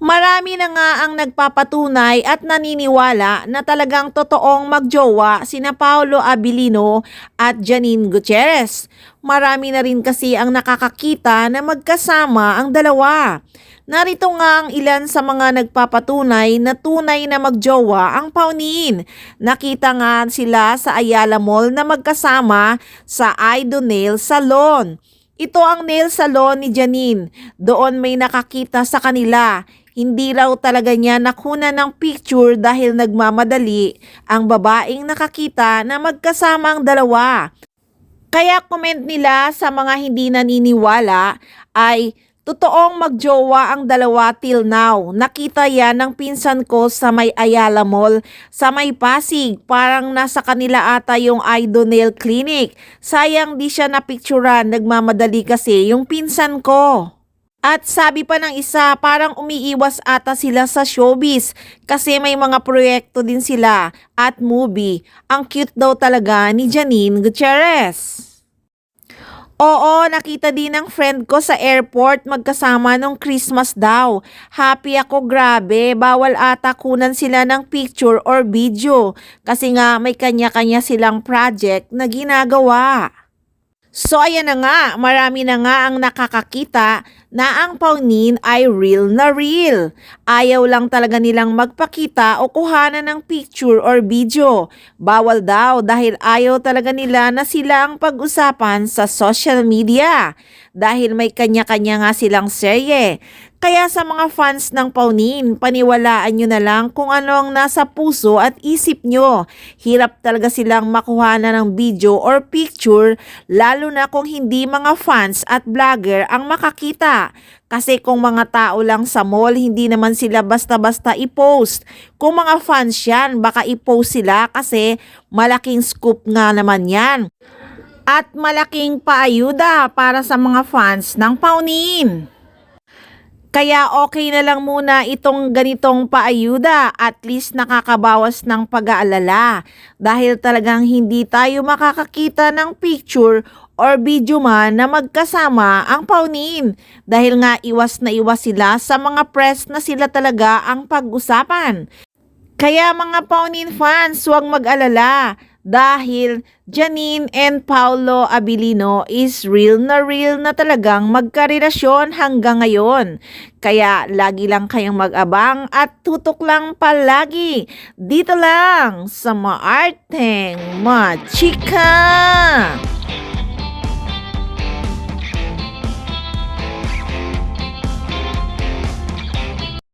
Marami na nga ang nagpapatunay at naniniwala na talagang totoong magjowa sina Paolo Abilino at Janine Gutierrez. Marami na rin kasi ang nakakakita na magkasama ang dalawa. Narito nga ang ilan sa mga nagpapatunay na tunay na magjowa ang Paunin. Nakita nga sila sa Ayala Mall na magkasama sa Ido Nail Salon. Ito ang nail salon ni Janine. Doon may nakakita sa kanila. Hindi raw talaga niya nakuna ng picture dahil nagmamadali ang babaeng nakakita na magkasama ang dalawa. Kaya comment nila sa mga hindi naniniwala ay totoong magjowa ang dalawa till now. Nakita yan ng pinsan ko sa may Ayala Mall sa may Pasig. Parang nasa kanila ata yung Ido Nail Clinic. Sayang di siya napicturan, nagmamadali kasi yung pinsan ko. At sabi pa ng isa, parang umiiwas ata sila sa showbiz kasi may mga proyekto din sila at movie. Ang cute daw talaga ni Janine Gutierrez. Oo, nakita din ng friend ko sa airport magkasama nung Christmas daw. Happy ako, grabe. Bawal ata kunan sila ng picture or video kasi nga may kanya-kanya silang project na ginagawa. So ayan na nga, marami na nga ang nakakakita na ang Paunin ay real na real. Ayaw lang talaga nilang magpakita o kuhanan ng picture or video. Bawal daw dahil ayaw talaga nila na sila ang pag-usapan sa social media. Dahil may kanya-kanya nga silang serye. Kaya sa mga fans ng Paunin, paniwalaan nyo na lang kung ano ang nasa puso at isip nyo. Hirap talaga silang makuha na ng video or picture, lalo na kung hindi mga fans at vlogger ang makakita. Kasi kung mga tao lang sa mall, hindi naman sila basta-basta i-post. Kung mga fans yan, baka i-post sila kasi malaking scoop nga naman yan. At malaking paayuda para sa mga fans ng Paunin. Kaya okay na lang muna itong ganitong paayuda, at least nakakabawas ng pag-aalala dahil talagang hindi tayo makakakita ng picture or video man na magkasama ang Paunin dahil nga iwas na iwas sila sa mga press na sila talaga ang pag-usapan. Kaya mga Paunin fans, huwag mag-alala dahil Janine and Paolo Abilino is real na talagang magkarelasyon hanggang ngayon. Kaya lagi lang kayong mag-abang at tutok lang palagi dito lang sa Maarteng Machika.